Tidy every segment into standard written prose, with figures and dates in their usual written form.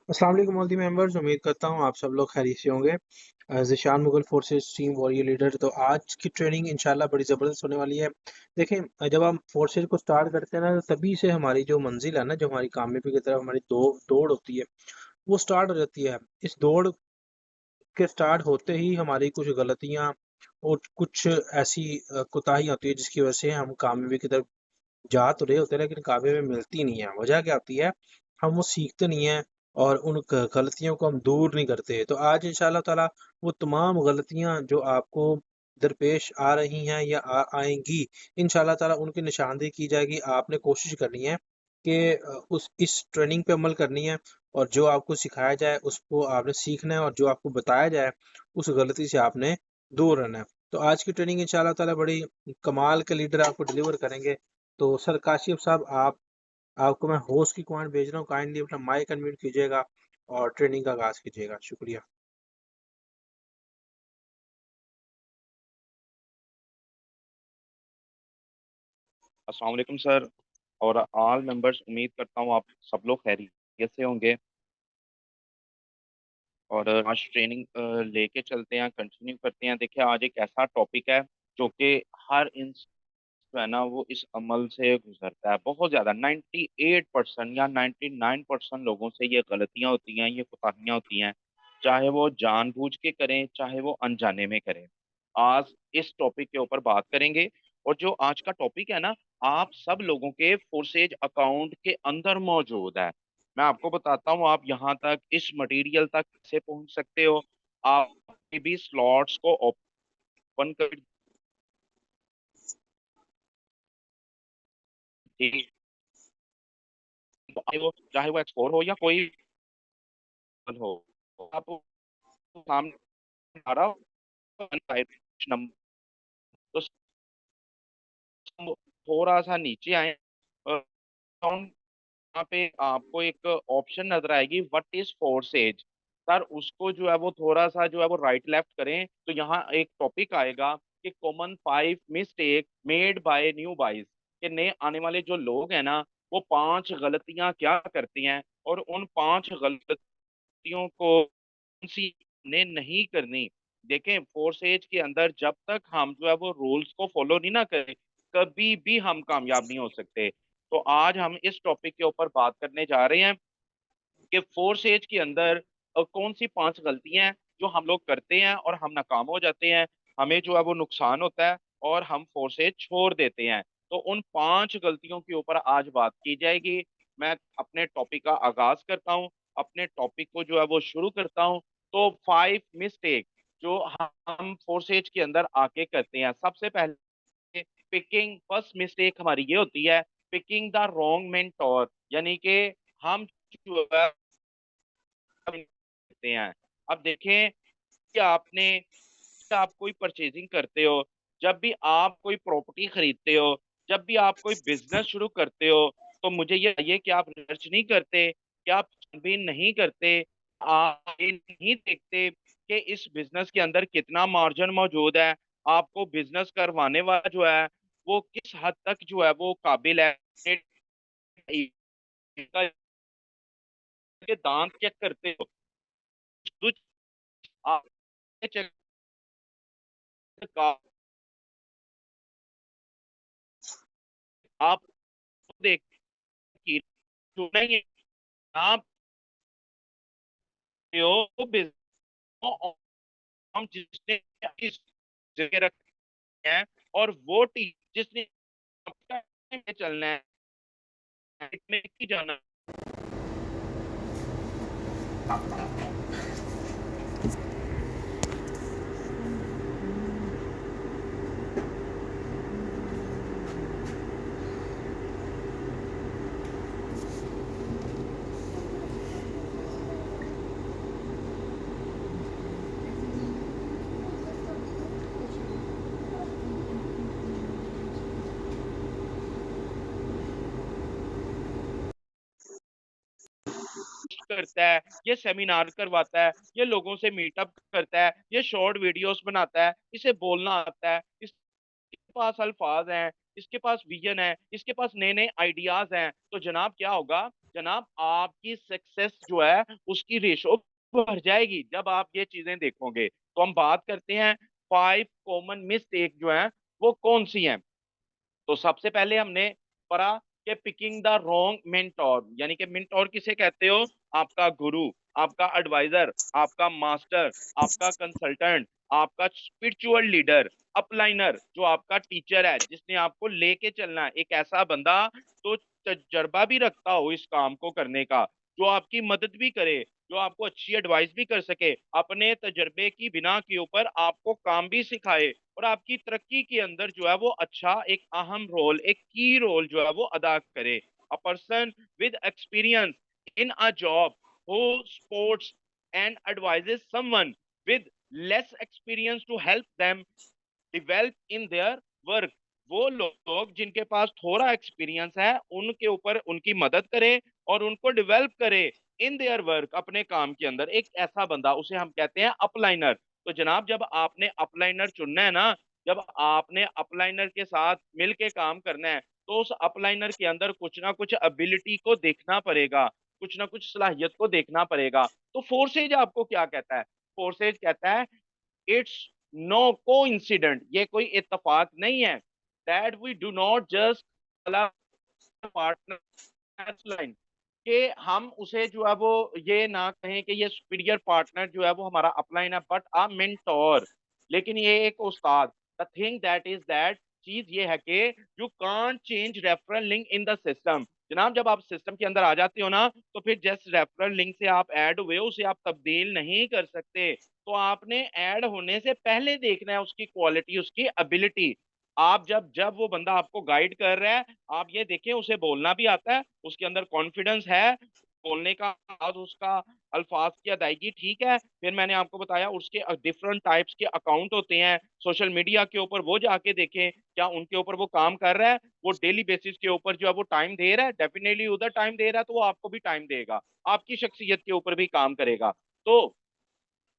अस्सलाम वालेकुम all the members. उम्मीद करता हूँ आप सब लोग खैरियत से होंगे। Zeeshan Mughal forces team warrior leader. तो आज की ट्रेनिंग इंशाल्लाह बड़ी ज़बरदस्त होने वाली है। देखें, जब हम फोर्सेस को स्टार्ट करते हैं ना, तो तभी से हमारी जो मंजिल है ना, जो हमारी कामयाबी की तरफ हमारी दौड़ होती है, वो स्टार्ट हो जाती है। इस दौड़ के स्टार्ट होते ही हमारी कुछ गलतियाँ और कुछ ऐसी कोताही होती है जिसकी वजह से हम कामयाबी की तरफ जा तो रहे होते हैं लेकिन कामयाबी मिलती नहीं है। वजह क्या होती है? हम वो सीखते नहीं हैं और उन गलतियों को हम दूर नहीं करते। तो आज इंशाल्लाह ताला वो तमाम गलतियां जो आपको दरपेश आ रही हैं या आएंगी, इंशाल्लाह ताला उनकी निशानदेही की जाएगी। आपने कोशिश करनी है कि उस इस ट्रेनिंग पे अमल करनी है और जो आपको सिखाया जाए उसको आपने सीखना है और जो आपको बताया जाए उस गलती से आपने दूर रहना है। तो आज की ट्रेनिंग इंशाल्लाह ताला बड़ी कमाल के लीडर आपको डिलीवर करेंगे। तो सर काशिफ साहब, आपको मैं होस्ट की कमांड भेज रहा हूँ। काइंडली अपना माइक अनम्यूट कीजिएगा और ट्रेनिंग का आगाज कीजिएगा। शुक्रिया। अस्सलाम वालेकुम सर और ऑल मेंबर्स। उम्मीद करता हूँ आप सब लोग खैरियत से होंगे। और आज ट्रेनिंग लेके चलते हैं, कंटिन्यू करते हैं। देखिए, आज एक ऐसा टॉपिक है जो कि हर इंसान जो है ना वो इस अमल से गुजरता है। बहुत ज्यादा 98% या 99% लोगों से ये गलतियां होती हैं, ये कोताहियां होती हैं, चाहे वो जानबूझ के करें चाहे वो अनजाने में करें। आज इस टॉपिक के ऊपर बात करेंगे। और जो आज का टॉपिक है ना, आप सब लोगों के फोर्सेज अकाउंट के अंदर मौजूद है। मैं आपको बताता हूँ आप यहाँ तक इस मटेरियल तक कैसे पहुंच सकते हो। आप भी स्लॉट्स को ओपन कर दीजिए, चाहे वो एक्सप्लोर हो या कोई हो। आप सामने आ रहा हो नंबर, तो हम थोड़ा सा नीचे आए। यहाँ पे आपको एक ऑप्शन नजर आएगी, व्हाट इज फोर्सेज। सर उसको जो है वो थोड़ा सा जो है वो राइट लेफ्ट करें तो यहाँ एक टॉपिक आएगा कि common 5 mistake made by new boys, कि नए आने वाले जो लोग हैं ना वो 5 गलतियां क्या करती हैं, और उन 5 गलतियों को कौन सी ने नहीं करनी। देखें, फोर्स एज के अंदर जब तक हम जो है वो रूल्स को फॉलो नहीं ना करें, कभी भी हम कामयाब नहीं हो सकते। तो आज हम इस टॉपिक के ऊपर बात करने जा रहे हैं कि फोर्स एज के अंदर कौन सी 5 गलतियां हैं जो हम लोग करते हैं और हम नाकाम हो जाते हैं, हमें जो है वो नुकसान होता है और हम फोर्स एज छोड़ देते हैं। तो उन 5 गलतियों के ऊपर आज बात की जाएगी। मैं अपने टॉपिक का आगाज करता हूँ, अपने टॉपिक को जो है वो शुरू करता हूँ। तो 5 मिस्टेक जो हम फोर्स एज के अंदर आके करते हैं। सबसे पहले पिकिंग, फर्स्ट मिस्टेक हमारी ये होती है, पिकिंग द रॉन्ग मेंटोर, यानी कि हम जो है करते हैं। अब देखें कि आप कोई परचेजिंग करते हो, जब भी आप कोई प्रॉपर्टी खरीदते हो, जब भी आप कोई बिजनेस शुरू करते हो, तो मुझे ये बताइए कि आप रिसर्च नहीं करते, क्या आप छानबीन नहीं करते, आप ये नहीं देखते कि इस बिजनेस के अंदर कितना मार्जिन मौजूद है, आपको बिजनेस करवाने वाला जो है वो किस हद तक जो है वो काबिल है, के दांत चेक करते हो, कुछ आप चेक आप देख नहीं, आप हो बिजनेस, हम जिसने इस जगह रखे हैं, और वो टीम जिसने में चलना है, में की जाना करता है, ये सेमिनार करवाता है, ये लोगों से मीटअप करता है, ये शॉर्ट वीडियोस बनाता है, इसे बोलना आता है, इसके पास अल्फाज हैं, इसके पास विजन है, इसके पास नए नए आइडियाज हैं। तो जनाब क्या होगा जनाब आपकी सक्सेस जो है उसकी रेशो बढ़ जाएगी जब आप ये चीजें देखोगे। तो हम बात करते हैं 5 कॉमन मिस्टेक जो है वो कौन सी हैं। तो सबसे पहले हमने पढ़ा कि पिकिंग द रॉन्ग मेंटोर, यानी कि मेंटोर किसे कहते हो? आपका गुरु, आपका एडवाइजर, आपका मास्टर, आपका कंसल्टेंट, आपका स्पिरिचुअल लीडर, अपलाइनर जो आपका टीचर है जिसने आपको लेके चलना है, एक ऐसा बंदा तो तजर्बा भी रखता हो इस काम को करने का, जो आपकी मदद भी करे, जो आपको अच्छी एडवाइस भी कर सके, अपने तजर्बे की बिना के ऊपर आपको काम भी सिखाए और आपकी तरक्की के अंदर जो है वो अच्छा एक अहम रोल, एक की रोल जो है वो अदा करे। A person with experience in a job who supports and advises someone with less experience to help them develop in their work. वो लोग जिनके पास थोड़ा एक्सपीरियंस है उनके ऊपर उनकी मदद करे और उनको डिवेल्प करे इन देयर वर्क, अपने काम के अंदर। एक ऐसा बंदा उसे हम कहते हैं अपलाइनर। तो जनाब जब आपने अपलाइनर चुनना है ना, जब आपने अपलाइनर के साथ मिल के काम करना है, तो उस अपलाइनर के अंदर कुछ ना कुछ एबिलिटी को देखना पड़ेगा, कुछ ना कुछ सलाहियत को देखना पड़ेगा। तो फोर्सेज आपको क्या कहता है? फोर्सेज कहता है इट्स नो कोइंसिडेंट, ये कोई इत्तेफाक नहीं है, that we do not just partner line, कि हम उसे जो है वो ये ना कहें कि ये सुपीरियर पार्टनर जो है वो हमारा अपलाइन है, बट अ मेंटोर, लेकिन ये एक उस्ताद। The thing that is that, चीज ये है कि you can't change referral link in the system. जनाब जब आप सिस्टम के अंदर आ जाते हो ना, तो फिर जिस रेफरल लिंक से आप ऐड हुए हो उसे आप तब्दील नहीं कर सकते। तो आपने ऐड होने से पहले देखना है उसकी क्वालिटी, उसकी एबिलिटी। आप जब जब वो बंदा आपको गाइड कर रहा है, आप ये देखें उसे बोलना भी आता है, उसके अंदर कॉन्फिडेंस है, बोलने का बाद उसका अल्फाज की अदायगी ठीक है। फिर मैंने आपको बताया उसके डिफरेंट टाइप्स के अकाउंट होते हैं सोशल मीडिया के ऊपर, वो जाके देखें क्या उनके ऊपर वो काम कर रहा है, वो डेली बेसिस के ऊपर जो है वो टाइम दे रहा है। डेफिनेटली उधर टाइम दे रहा है तो वो आपको भी टाइम देगा, आपकी शख्सियत के ऊपर भी काम करेगा। तो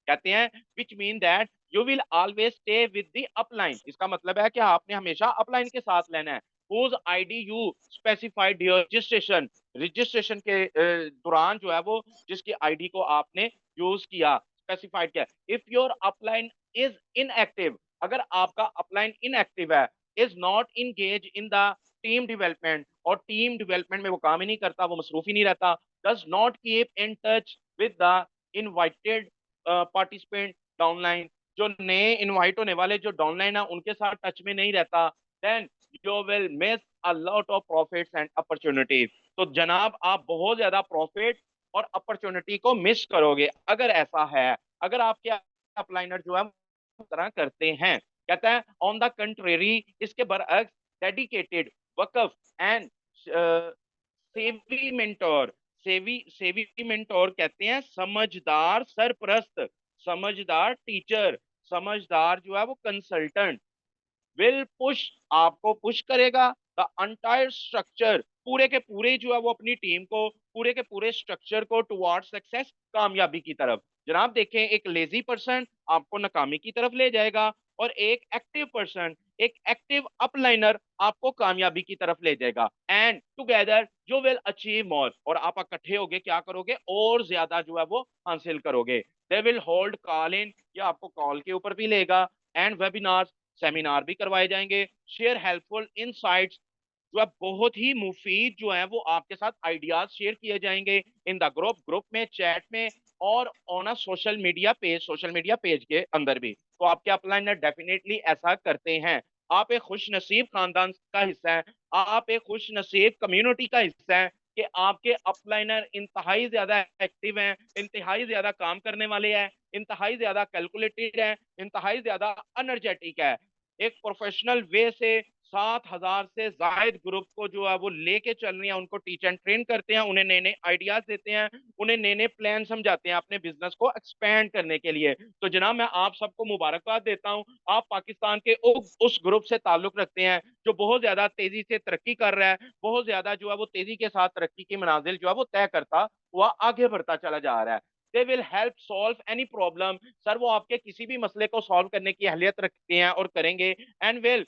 कहते हैं which mean that you will always stay with the upline. इसका मतलब है कि आपने हमेशा अपलाइन के साथ लेना है। whose ID you specified your registration, registration के दौरान जो है वो जिसकी आईडी को आपने यूज किया, स्पेसिफाइड किया। If your upline is inactive, अगर आपका अपलाइन इनएक्टिव है, is not engage in the team development, और टीम डेवलपमेंट में वो काम ही नहीं करता, वो मसरूफ ही नहीं रहता, does not keep in touch with the invited participant downline, जो नए इनवाइट होने वाले जो डाउनलाइन है उनके साथ टच में नहीं रहता, then you will miss a lot of profits and opportunities. तो जनाब आप बहुत ज्यादा प्रॉफिट और अपॉर्चुनिटी को मिस करोगे अगर ऐसा है, अगर आपके अपलाइनर जो है इस तरह करते हैं। कहता है ऑन द कंट्रेरी, इसके बरअक्स डेडिकेटेड, वकफ एंड सेवी मेंटोर, सेवी सेवी मेंटोर कहते हैं समझदार सरप्रस्त, समझदार टीचर, समझदार जो है वो कंसल्टेंट, विल पुश, आपको पुश करेगा द अंटायर स्ट्रक्चर, पूरे के पूरे जो है वो अपनी टीम को, पूरे के पूरे स्ट्रक्चर को टुवार्ड सक्सेस, कामयाबी की तरफ। जनाब देखें एक लेजी पर्सन आपको नाकामी की तरफ ले जाएगा, और एक एक्टिव पर्सन, एक एक्टिव अपलाइनर आपको कामयाबी की तरफ ले जाएगा। And together you will achieve more, और आप इकट्ठे होगे क्या करोगे, और ज्यादा जो है वो हासिल करोगे। They will hold call in, या आपको कॉल के ऊपर भी लेगा, एंड वेबिनार, सेमिनार भी करवाए जाएंगे, शेयर हेल्पफुल इनसाइट्स, जो है बहुत ही मुफीद जो है वो आपके साथ आइडियाज शेयर किए जाएंगे इन द ग्रुप, ग्रुप में, चैट में, और on a social media page, social media page के अंदर भी। तो आपके अपलाइनर डेफिनेटली ऐसा करते हैं। आप एक खुश नसीब खानदान का हिस्सा है, आप एक खुश नसीब कम्युनिटी का हिस्सा है कि आपके अपलाइनर इंतहाई ज्यादा एक्टिव हैं, इंतहाई ज्यादा काम करने वाले हैं, इंतहाई ज्यादा कैलकुलेटेड है, इंतहाई ज्यादा एनर्जेटिक है। एक प्रोफेशनल वे से 7,000 से जायद ग्रुप को जो है वो लेके चल रही है, उनको टीच एंड ट्रेन करते हैं, उन्हें नए नए आइडियाज देते हैं, उन्हें नए नए प्लान समझाते हैं अपने बिजनेस को एक्सपेंड करने के लिए। तो जनाब मैं आप सबको मुबारकबाद देता हूं, आप पाकिस्तान के उस ग्रुप से ताल्लुक रखते हैं जो बहुत ज्यादा तेजी से तरक्की कर रहा है, बहुत ज्यादा जो है वो तेजी के साथ तरक्की की मनाजिल जो है वो तय करता हुआ आगे बढ़ता चला जा रहा है। They will help solve any problem, sir वो आपके किसी भी मसले को सॉल्व करने की अहलियत रखते हैं और करेंगे। And will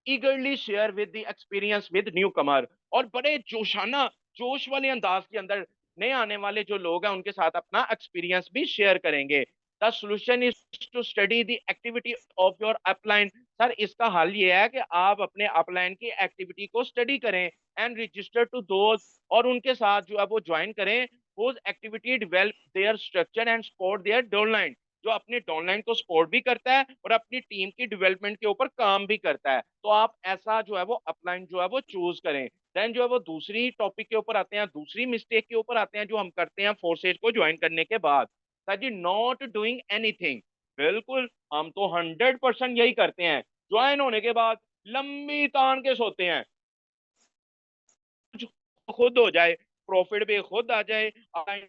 eagerly share with the experience with newcomer, और बड़े जोशाना जोश वाले अंदाज के अंदर नए आने वाले जो लोग हैं उनके साथ अपना एक्सपीरियंस भी शेयर करेंगे। The solution is to study the activity of your upline. Sir इसका हल ये है कि आप अपने अपलाइन की एक्टिविटी को स्टडी करें एंड रजिस्टर टू दोज, और उनके साथ जो है वो ज्वाइन करें। वो activity develop their structure and support their downline, जो अपने डाउनलाइन को सपोर्ट भी करता है और अपनी टीम की डेवलपमेंट के ऊपर काम भी करता है। तो आप ऐसा जो है वो अपलाइन जो है वो चूज करें। देन जो है वो दूसरी टॉपिक के ऊपर आते हैं, दूसरी मिस्टेक के ऊपर आते हैं जो हम करते हैं फोर्सेज को ज्वाइन करने के बाद। सर जी नॉट डूइंग एनीथिंग, बिल्कुल हम तो 100% यही करते हैं। ज्वाइन होने के बाद लंबी तान के सोते हैं, खुद हो जाए, प्रॉफिट पे खुद आ जाए,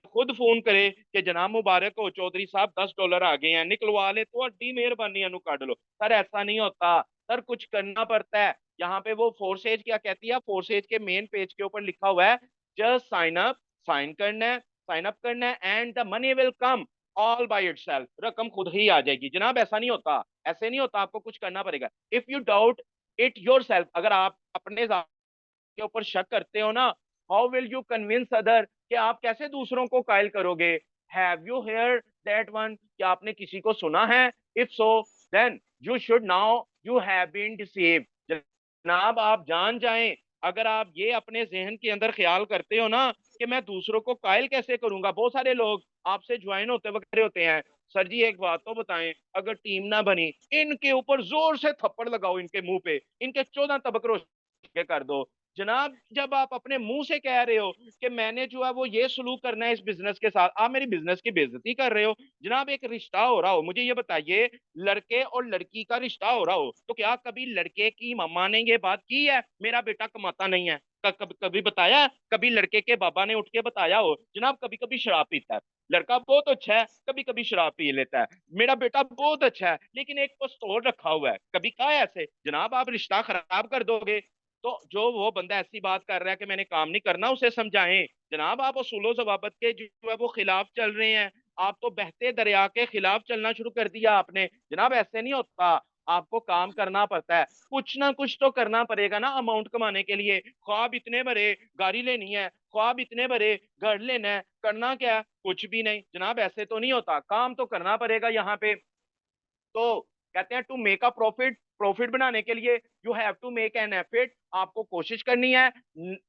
खुद फोन करे कि जनाब मुबारक हो चौधरी साहब $10 आ गए हैं, निकलवा ले तो अड्डी मेहरबानी अनु काट लो। सर ऐसा नहीं होता, सर कुछ करना पड़ता है। यहाँ पे वो फोर्सेज क्या कहती है, फोर्सेज के मेन पेज के ऊपर लिखा हुआ है जस्ट साइन अप, साइन करना है, साइन अप करना है and the money will come all by itself, रकम खुद ही आ जाएगी। जनाब ऐसा नहीं होता, ऐसे नहीं होता, आपको कुछ करना पड़ेगा। If you doubt it yourself, अगर आप अपने के ऊपर शक करते हो ना, how will you convince other, कि आप कैसे दूसरों को कायल करोगे। Have you hear that one, क्या आपने किसी को सुना है, if so then you should now you have been deceived. जनाब आप जान जाएं, अगर आप ये अपने जहन के अंदर ख्याल करते हो ना कि मैं दूसरों को कायल कैसे करूंगा। बहुत सारे लोग आपसे ज्वाइन होते वक्त होते हैं, सर जी एक बात तो बताएं, अगर टीम ना बनी इनके ऊपर जोर से थप्पड़ लगाओ, इनके मुंह पे इनके 14 तबक रोशनी कर दो। जनाब जब आप अपने मुंह से कह रहे हो कि मैंने जो है वो ये सलूक करना है इस बिजनेस के साथ, आप मेरी बिजनेस की बेइज्जती कर रहे हो। जनाब एक रिश्ता हो रहा हो, मुझे ये बताइए, लड़के और लड़की का रिश्ता हो रहा हो, तो क्या कभी लड़के की मम्मा ने ये बात की है मेरा बेटा कमाता नहीं है? कभी बताया है? कभी लड़के के बाबा ने उठ के बताया हो जनाब कभी कभी शराब पीता है, लड़का बहुत अच्छा है, कभी कभी शराब पी लेता है, मेरा बेटा बहुत अच्छा है लेकिन एक पिस्तौल रखा हुआ है, कभी कहा है ऐसे? जनाब आप रिश्ता खराब कर दोगे। तो जो वो बंदा ऐसी बात कर रहा है कि मैंने काम नहीं करना, उसे समझाएं। जनाब आप उसूलों जवाबत के जो है वो खिलाफ चल रहे हैं, आप तो बहते दरिया के खिलाफ चलना शुरू कर दिया आपने। जनाब ऐसे नहीं होता, आपको काम करना पड़ता है, कुछ ना कुछ तो करना पड़ेगा ना अमाउंट कमाने के लिए। ख्वाब इतने बड़े गाड़ी लेनी है, ख्वाब इतने बड़े घर लेना है, करना क्या है? कुछ भी नहीं। जनाब ऐसे तो नहीं होता, काम तो करना पड़ेगा यहाँ पे। तो कहते हैं to make a profit, profit बनाने के लिए you have to make an effort, आपको कोशिश करनी है।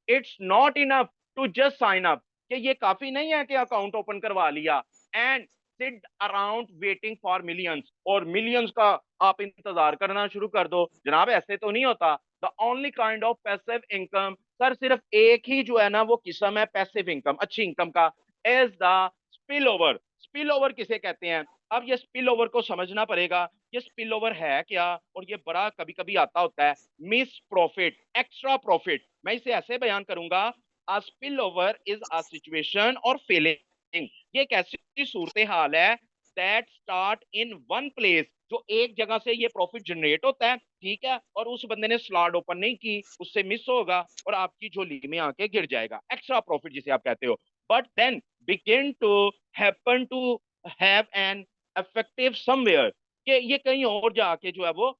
It's not enough to just sign up, कि ये काफी नहीं है कि अकाउंट ओपन करवा लिया and sit around waiting for millions, और मिलियंस का आप इंतजार करना शुरू कर दो। जनाब ऐसे तो नहीं होता। The only kind of passive income, sir सिर्फ एक ही जो है ना वो किस्म है पैसिव इनकम, अच्छी इनकम का, is the spill over. Spill over किसे कहते हैं? अब ये स्पिल ओवर को समझना पड़ेगा, ये स्पिल ओवर है क्या, और ये बड़ा कभी कभी आता होता है मिस प्रॉफिट, एक्स्ट्रा प्रॉफिट। मैं इसे ऐसे बयान करूंगा, a spillover is a situation और फीलिंग, ये एक ऐसी सूरत हाल है that start in one place, जो एक जगह से ये प्रॉफिट जनरेट होता है, ठीक है, और उस बंदे ने स्लॉट ओपन नहीं की, उससे मिस होगा और आपकी झोली में आके गिर जाएगा, एक्स्ट्रा प्रॉफिट जिसे आप कहते हो। But then begin to happen to have an effective somewhere, कि ये कहीं और जाके जो है वो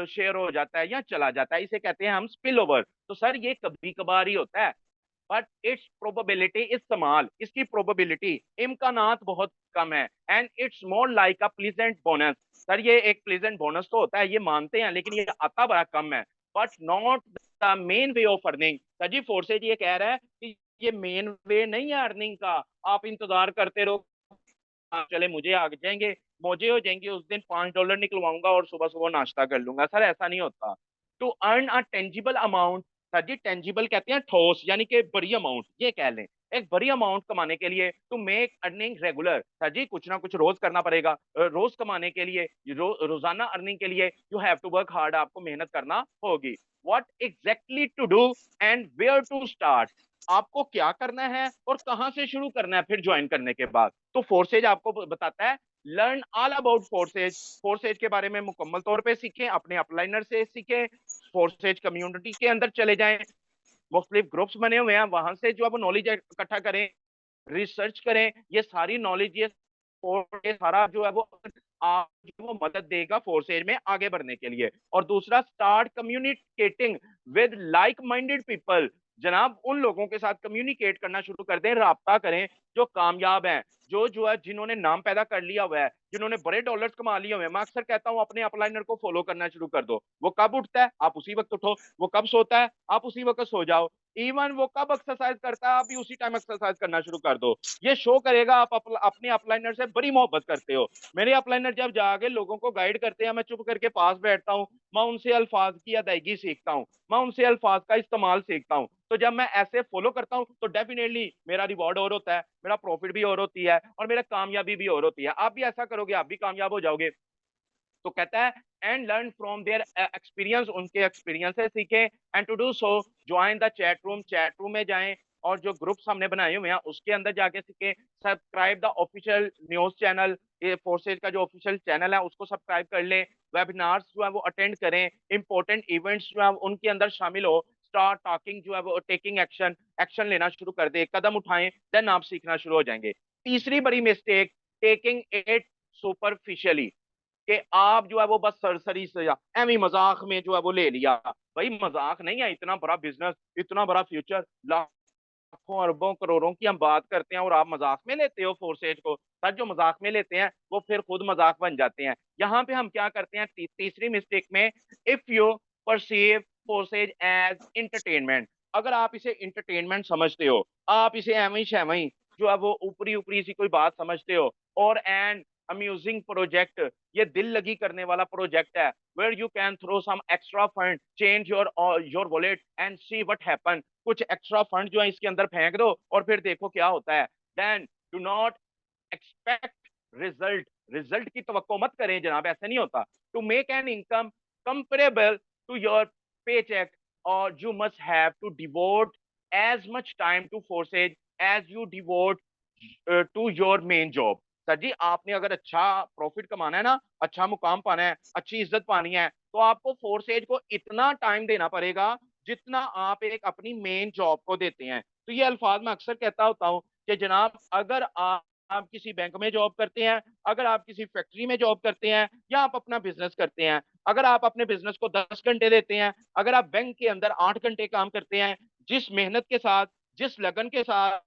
शेयर हो जाता है या चला जाता है, इसे कहते हैं हम स्पिल ओवर। तो सर ये कभी कभार ही होता है, but it's probability is small, इसकी प्रोबेबिलिटी इम्कानात बहुत कम है, and it's more like a pleasant bonus. Sir ये एक प्लीजेंट बोनस तो होता है, ये मानते हैं, लेकिन ये आता बड़ा कम है, but not the main way of earning. Sir जी फोर्सेज ये कह रहा है कि ये मेन वे नहीं है अर्निंग का, आप इंतजार करते रहो, चले मुझे आ जाएंगे, मौजे हो जाएंगे, उस दिन $5 निकलवाऊंगा और सुबह सुबह नाश्ता कर लूंगा। सर ऐसा नहीं होता। To earn a tangible amount, sir जी टेंजिबल कहते हैं ठोस, यानी कि बड़ी अमाउंट ये कह लें, एक बड़ी अमाउंट कमाने के लिए to make earning regular, sir ji कुछ ना कुछ रोज करना पड़ेगा। रोज कमाने के लिए, रोजाना अर्निंग के लिए you have to work hard, आपको मेहनत करना होगी। What exactly to do and where to start, आपको क्या करना है और कहां से शुरू करना है फिर ज्वाइन करने के बाद। तो फोर्सेज आपको बताता है, learn all about forces, forces के बारे में मुकम्मल तौर पे सीखें, अपने अपलाइनर से सीखें, फोर्सेज कम्युनिटी के अंदर चले जाएं, मुख्तलिफ ग्रुप्स बने हुए हैं वहां से जो है वो नॉलेज इकट्ठा करें, रिसर्च करें, ये सारी नॉलेज ये सारा जो है वो आप वो मदद देगा फोर्सेज में आगे बढ़ने के लिए। और दूसरा, start communicating with like minded people, जनाब उन लोगों के साथ कम्युनिकेट करना शुरू कर दें, राब्ता करें जो कामयाब हैं, जो है जिन्होंने नाम पैदा कर लिया हुआ है, जिन्होंने बड़े डॉलर्स कमा लिए हुए हैं। मैं अक्सर कहता हूं अपने अपलाइनर को फॉलो करना शुरू कर दो। वो कब उठता है आप उसी वक्त उठो, वो कब सोता है आप उसी वक्त सो जाओ, इवन वो कब एक्सरसाइज करता है आप भी उसी टाइम एक्सरसाइज करना शुरू कर दो। ये शो करेगा आप अपने अपलाइनर से बड़ी मोहब्बत करते हो। मेरे अपलाइनर जब जाके लोगों को गाइड करते हैं, मैं चुप करके पास बैठता हूँ, मैं उनसे अल्फाज की अदायगी सीखता हूँ, मैं उनसे अल्फाज का इस्तेमाल सीखता हूँ। तो जब मैं ऐसे फॉलो करता हूँ तो डेफिनेटली मेरा रिवॉर्ड और होता है, मेरा प्रॉफिट भी और होती है, और मेरा कामयाबी भी और होती है। आप भी ऐसा करोगे आप भी कामयाब हो जाओगे। तो कहता है and learn from their experience, उनके एक्सपीरियंस से सीखें। And to do so join the chat room, chat room में जाएं और जो ग्रुप्स हमने बनाए हुए हैं उसके अंदर जाके सीखें। Subscribe the official news channel, ये फोर्सेज का जो ऑफिशियल चैनल है उसको सब्सक्राइब कर लें। वेबिनार्स जो है वो अटेंड करें, इंपॉर्टेंट इवेंट्स जो है उनके अंदर शामिल हो। स्टार्ट टॉकिंग जो है वो टेकिंग एक्शन, एक्शन लेना शुरू कर दे, कदम उठाएं, देन आप सीखना शुरू हो जाएंगे। तीसरी बड़ी मिस्टेक, टेकिंग इट सुपरफिशियली, कि आप जो है वो बस सरसरी से या एमी मजाक में जो है वो ले लिया। भाई मजाक नहीं है, इतना बड़ा बिजनेस, इतना बड़ा फ्यूचर, लाखों अरबों करोड़ों की हम बात करते हैं और आप मजाक में लेते हो फोर्सेज को। सर जो मजाक में लेते हैं वो फिर खुद मजाक बन जाते हैं। यहाँ पे हम क्या करते हैं तीसरी मिस्टेक में, if you perceive Forsage as entertainment, अगर आप इसे इंटरटेनमेंट समझते हो, आप इसे एवं शैवं जो है वो ऊपरी ऊपरी सी कोई बात समझते हो, और एंड अम्यूजिंग प्रोजेक्ट, ये दिल लगी करने वाला प्रोजेक्ट है, where you can throw some extra fund, change your wallet and see what happen, कुछ एक्स्ट्रा फंड जो है इसके अंदर फेंक दो और फिर देखो क्या होता है। Then do not expect result, result की तवक्को मत करें जनाब, ऐसा नहीं होता। To make an income comparable to your pay check, और you must have to devote as much time to Forsage as you devote to your main job. Sir ji आपने अगर अच्छा प्रॉफिट कमाना है ना, अच्छा मुकाम पाना है, अच्छी इज्जत पानी है, तो आपको फोर्सेज को इतना टाइम देना पड़ेगा जितना आप एक अपनी मेन जॉब को देते हैं। तो ये अल्फाज मैं अक्सर कहता होता हूँ कि जनाब अगर आप किसी बैंक में जॉब करते हैं, अगर आप किसी फैक्ट्री में जॉब करते हैं, या आप अपना बिजनेस करते हैं, अगर आप अपने बिजनेस को 10 घंटे देते हैं, अगर आप बैंक के अंदर 8 घंटे काम करते हैं, जिस मेहनत के साथ, जिस लगन के साथ,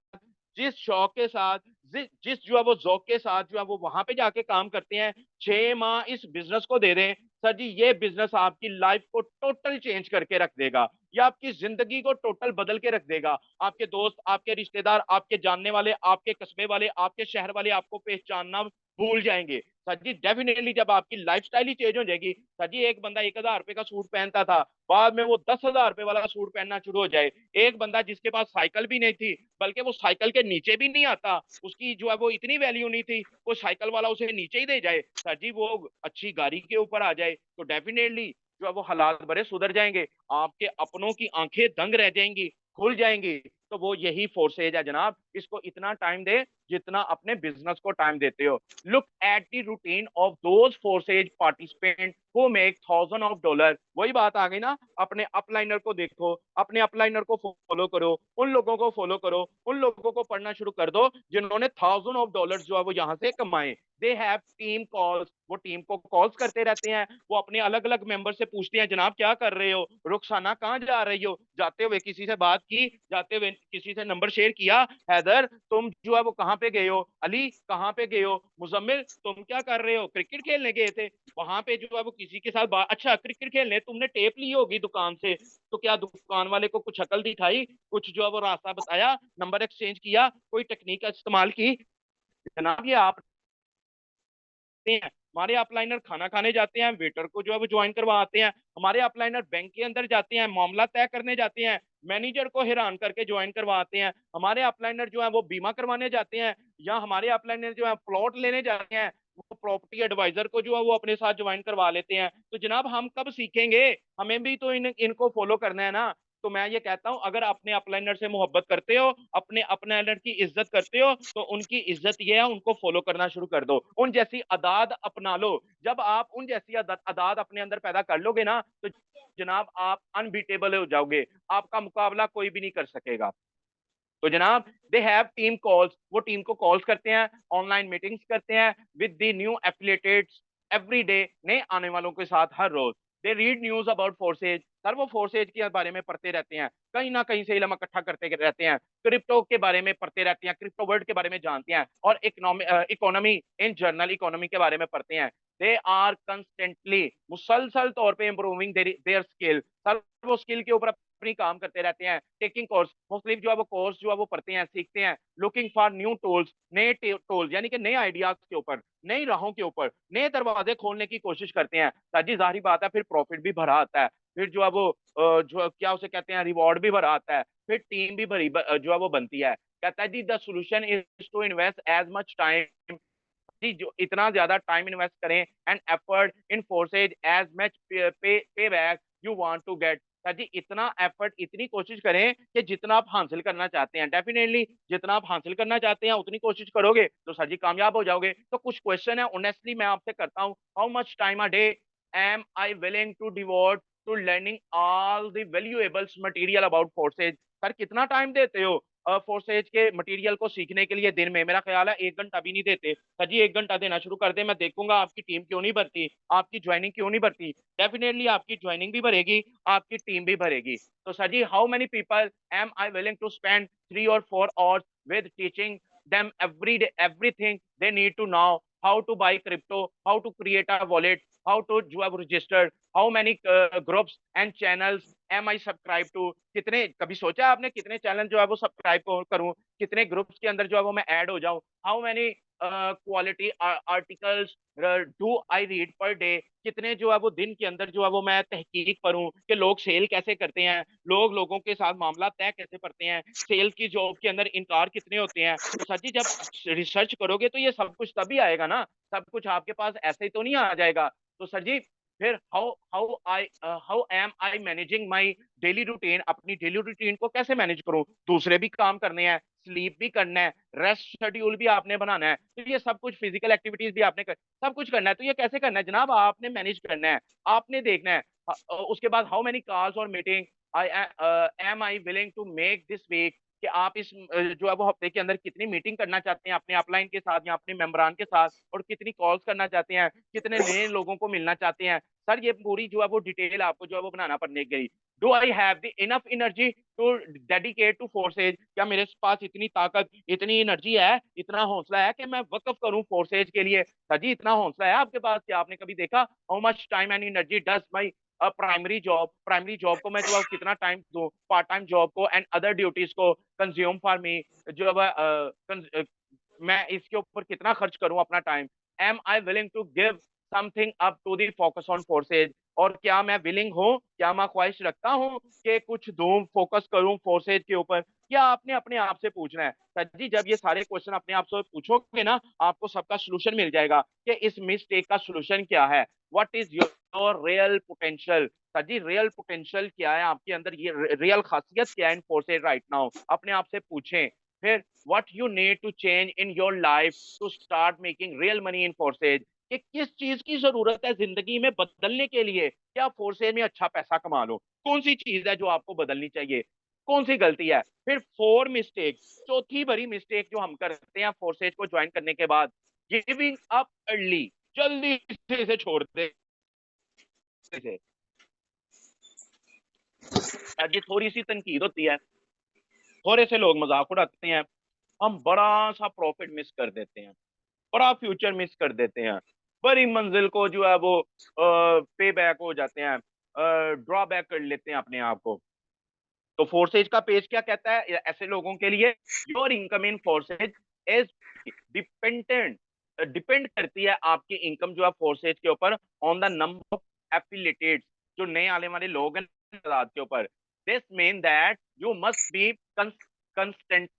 जिस शौक के साथ, जिस जो है वो जौक के साथ जो है वो वहां पे जाके काम करते हैं, 6 माह इस बिजनेस को दे दें, सर जी ये बिजनेस आपकी लाइफ को टोटल चेंज करके रख देगा, या आपकी जिंदगी को टोटल बदल के रख देगा। आपके दोस्त, आपके रिश्तेदार, आपके जानने वाले, आपके कस्बे वाले, आपके शहर वाले आपको पहचानना भूल जाएंगे। सर जी डेफिनेटली जब आपकी लाइफस्टाइल ही चेंज हो जाएगी। सर जी एक बंदा 1,000 रुपए का सूट पहनता था, बाद में वो 10,000 रुपए वाला सूट पहनना शुरू हो जाए। एक बंदा जिसके पास साइकिल भी नहीं थी, बल्कि वो साइकिल के नीचे भी नहीं आता, उसकी जो है वो इतनी वैल्यू नहीं थी, वो साइकिल वाला उसे नीचे ही दे जाए, सर जी वो अच्छी गाड़ी के ऊपर आ जाए, तो डेफिनेटली जो है वो हालात बड़े सुधर जाएंगे। आपके अपनों की आंखें दंग रह जाएंगी, खुल जाएंगी। तो वो यही फोर्सेज है जनाब, इसको इतना टाइम दे जितना अपने बिजनेस को टाइम देते हो। Look at the routine of those forces participant who make thousand of dollar. वही बात आ गई ना, अपने अपलाइनर को देखो, अपने अपलाइनर को फॉलो करो, उन लोगों को फॉलो करो, उन लोगों को पढ़ना शुरू कर दो जिन्होंने थाउजेंड ऑफ डॉलर जो है वो यहाँ से कमाए। दे हैव टीम कॉल्स, वो टीम को कॉल्स करते रहते हैं, वो अपने अलग अलग मेंबर से पूछते हैं जनाब क्या कर रहे हो, रुखसाना कहाँ जा रही हो, जाते हुए किसी से बात की, जाते हुए किसी से नंबर शेयर किया, हैदर तुम जो है वो कहाँ पे गए हो, अली कहाँ पे गए हो, मुजम्मिल तुम क्या कर रहे हो, क्रिकेट खेलने गए थे, वहां पे जो है वो किसी के साथ बात, अच्छा क्रिकेट खेलने तुमने टेप ली होगी दुकान से, तो क्या दुकान वाले को कुछ अकल दिखाई, कुछ जो है वो रास्ता बताया, नंबर एक्सचेंज किया, कोई टेक्निक का इस्तेमाल की। जनाब ये आप हैं, हमारे अपलाइनर खाना खाने जाते हैं, वेटर को जो है वो ज्वाइन करवाते हैं, हमारे अपलाइनर बैंक के अंदर जाते हैं, मामला तय करने जाते हैं, मैनेजर को हैरान करके ज्वाइन करवाते हैं, हमारे अपलाइनर जो है वो बीमा करवाने जाते हैं, या हमारे अपलाइनर जो है प्लॉट लेने जाते हैं, वो प्रॉपर्टी एडवाइजर को जो है वो अपने साथ ज्वाइन करवा लेते हैं। तो जनाब हम कब सीखेंगे, हमें भी तो इनको फॉलो करना है ना। तो मैं ये कहता हूं अगर अपने अपलाइनर से मोहब्बत करते हो, अपने अपलाइनर की इज्जत करते हो, तो उनकी इज्जत ये है उनको फॉलो करना शुरू कर दो, उन जैसी आदात अपना लो। जब आप उन जैसी आदात अपने अंदर पैदा कर लोगे ना, तो जनाब आप अनबीटेबल हो जाओगे, आपका मुकाबला कोई भी नहीं कर सकेगा। तो जनाब दे हैव टीम कॉल्स, वो टीम को कॉल्स करते हैं, ऑनलाइन मीटिंग्स करते हैं with the new affiliates every day, नए आने वालों के साथ हर रोज। They read news about Forsage. Sir वो फोर्सेज के बारे में पढ़ते रहते हैं, कहीं ना कहीं से इल्म इकट्ठा करते रहते हैं, क्रिप्टो के बारे में पढ़ते रहते हैं, क्रिप्टो वर्ल्ड के बारे में जानते हैं, और इकोनॉमी इन जनरल इकोनॉमी के बारे में पढ़ते हैं। दे आर कंस्टेंटली मुसलसल तौर पे इम्प्रूविंग देयर स्किल। सर वो स्किल के ऊपर अपनी काम करते रहते हैं, टेकिंग कोर्स, मुख्तलिफ जो है वो कोर्स जो है वो पढ़ते हैं, सीखते हैं, लुकिंग फॉर न्यू टूल्स, नए टूल्स यानी कि नए आइडियाज के ऊपर, नई राहों के ऊपर नए दरवाजे खोलने की कोशिश करते हैं। सर जी जाहिर बात है फिर प्रॉफिट भी भरा आता है, फिर जो है वो जो क्या उसे कहते हैं रिवॉर्ड भी भरा आता है, फिर टीम भी जो है वो बनती है। कहता है जी the solution is to invest as much time, जी जो इतना ज्यादा टाइम इन्वेस्ट करें and effort in Forsage as much pay back you want to get. Sir ji इतना एफर्ट, इतनी कोशिश करें कि जितना आप हासिल करना चाहते हैं, डेफिनेटली जितना आप हासिल करना चाहते हैं उतनी कोशिश करोगे तो सर जी कामयाब हो जाओगे। तो कुछ क्वेश्चन है ऑनेस्टली मैं आपसे करता हूँ, how much time a day am I willing to devote to learning all the valuables material about Forsage. Sir कितना टाइम देते हो फोर्सेज के मटेरियल को सीखने के लिए दिन में? मेरा ख्याल है 1 घंटा भी नहीं देते। सर जी 1 घंटा देना शुरू कर दे, मैं देखूंगा आपकी टीम क्यों नहीं भरती, आपकी ज्वाइनिंग क्यों नहीं भरती। डेफिनेटली आपकी ज्वाइनिंग भी भरेगी, आपकी टीम भी भरेगी। तो सर जी how many people am I willing to spend 3 or 4 hours with teaching them everything they need to know, how to buy crypto, how to create a wallet, how to जो है registered, how many groups and channels am I subscribe to। कितने, कभी सोचा है आपने कितने channel जो है वो सब्सक्राइब करूं, कितने ग्रुप्स के अंदर जो है वो मैं ऐड हो जाऊं, how many quality articles do I read per day, कितने जो है वो दिन के अंदर जो है वो मैं तहकीक करूं कि लोग सेल कैसे करते हैं, लोग लोगों के साथ मामला तय कैसे करते हैं, सेल की जॉब के अंदर इनकार कितने होते हैं। तो सर जी जब रिसर्च करोगे तो ये सब कुछ तभी आएगा ना, सब कुछ आपके पास ऐसे ही तो नहीं आ जाएगा। तो सर जी फिर how am I managing my daily routine, अपनी डेली रूटीन को कैसे मैनेज करूं, दूसरे भी काम करने हैं, स्लीप भी करना है, रेस्ट शेड्यूल भी आपने बनाना है, तो ये सब कुछ फिजिकल एक्टिविटीज भी आपने सब कुछ करना है। तो ये कैसे करना है जनाब, आपने मैनेज करना है, आपने देखना है। उसके बाद हाउ मेनी कॉल्स और meeting I am I willing to make this week, कि आप इस जो है वो हफ्ते के अंदर कितनी मीटिंग करना चाहते हैं अपने अपलाइन के साथ या अपने मेंबरान के साथ, और कितनी कॉल्स करना चाहते हैं, कितने नए लोगों को मिलना चाहते हैं। सर ये पूरी जो है वो डिटेल आपको जो है वो बनाना पड़ने गई। Do I have the enough energy to dedicate to Forsage, क्या मेरे पास इतनी ताकत, इतनी एनर्जी है, इतना हौसला है कि मैं वक्फ करूं फोर्सेज के लिए। सर जी इतना हौसला है आपके पास कि आपने कभी देखा how much time and energy does my primary job को मैं जो है कितना टाइम दूं, पार्ट टाइम जॉब को एंड अदर ड्यूटीज को कंज्यूम फॉर मी, जो है मैं इसके ऊपर कितना खर्च करूं अपना time. Am I willing to give something up to the focus on Forsage, और क्या मैं विलिंग हूँ, क्या मैं ख्वाहिश रखता हूँ कि कुछ दूं, फोकस करूं फोर्सेज के ऊपर। क्या आपने अपने आप से पूछना है। सर जी जब ये सारे क्वेश्चन अपने आप से पूछोगे ना, आपको सबका सोल्यूशन मिल जाएगा कि इस मिस्टेक का सोल्यूशन क्या है, what is your real potential. Sir जी रियल पोटेंशियल क्या है आपके अंदर, ये रियल खासियत क्या है इन फोर्सेज राइट नाउ, अपने आप से पूछें। फिर what you need to change in your life to start making real money in Forsage, कि किस चीज की जरूरत है जिंदगी में बदलने के लिए, क्या फोर्सेज में अच्छा पैसा कमा लो, कौन सी चीज है जो आपको बदलनी चाहिए, कौन सी गलती है। फिर 4 मिस्टेक, चौथी बड़ी मिस्टेक जो हम करते हैं फोर्सेज को ज्वाइन करने के बाद, गिविंग अप अर्ली, जल्दी से इसे छोड़ दे से। ये थोड़ी सी तनकीद होती है, थोड़े से लोग मजाक उड़ाते हैं, हम बड़ा सा प्रॉफिट मिस कर देते हैं, बड़ा फ्यूचर मिस कर देते हैं, बड़ी मंजिल को जो है वो पे बैक हो जाते हैं, ड्रॉ बैक कर लेते हैं अपने आप को। तो फोर्सेज का पेज क्या कहता है ऐसे लोगों के लिए, your income in Forsage is dependent, depend करती है आपकी इनकम जो है फोर्सेज के ऊपर on the number of affiliateds, जो नए आने वाले लोग हैं तादाद के ऊपर। This mean that you must be constant,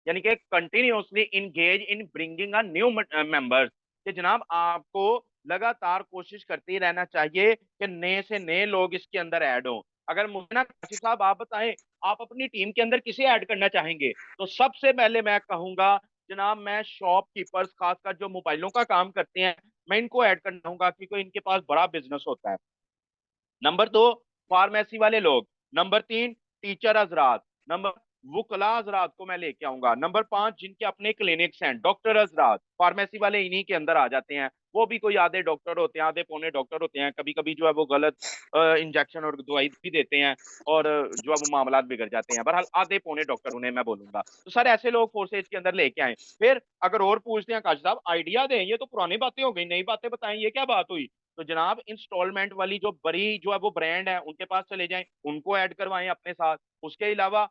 यानी कि continuously engage in bringing a new members, कि जनाब आपको लगातार कोशिश करते ही रहना चाहिए कि नए से नए लोग इसके अंदर ऐड हों। अगर मुझे ना काशिफ साहब आप बताएं, आप अपनी टीम के अंदर किसे ऐड करना चाहेंगे, तो सबसे पहले मैं कहूंगा जनाब मैं शॉपकीपर्स, खासकर जो मोबाइलों का काम करते हैं, मैं इनको ऐड करना चाहूंगा क्योंकि इनके पास बड़ा बिजनेस होता है। नंबर 2 फार्मेसी वाले लोग, नंबर 3 टीचर हजरात, नंबर वुकला हजरात को मैं लेके आऊंगा। नंबर 5, जिनके अपने क्लिनिक्स हैं, डॉक्टर हजरात, फार्मेसी वाले इन्हीं के अंदर आ जाते हैं। वो भी कोई आधे डॉक्टर होते हैं, आधे पौने डॉक्टर होते हैं, कभी कभी जो है वो गलत इंजेक्शन और दवाई भी देते हैं, और जो है वो मामला बिगड़ जाते हैं। बहरहाल आधे पौने डॉक्टर उन्हें मैं बोलूंगा। तो सर ऐसे लोग फोर्सेज के अंदर लेके आए। फिर अगर और पूछते हैं काश साहब आइडिया दें, ये तो पुरानी बातें हो गई, नई बातें बताएं, ये क्या बात हुई? तो जनाब इंस्टॉलमेंट वाली जो बड़ी जो है वो ब्रांड है, उनके पास चले जाएं, उनको ऐड करवाएं अपने साथ। उसके अलावा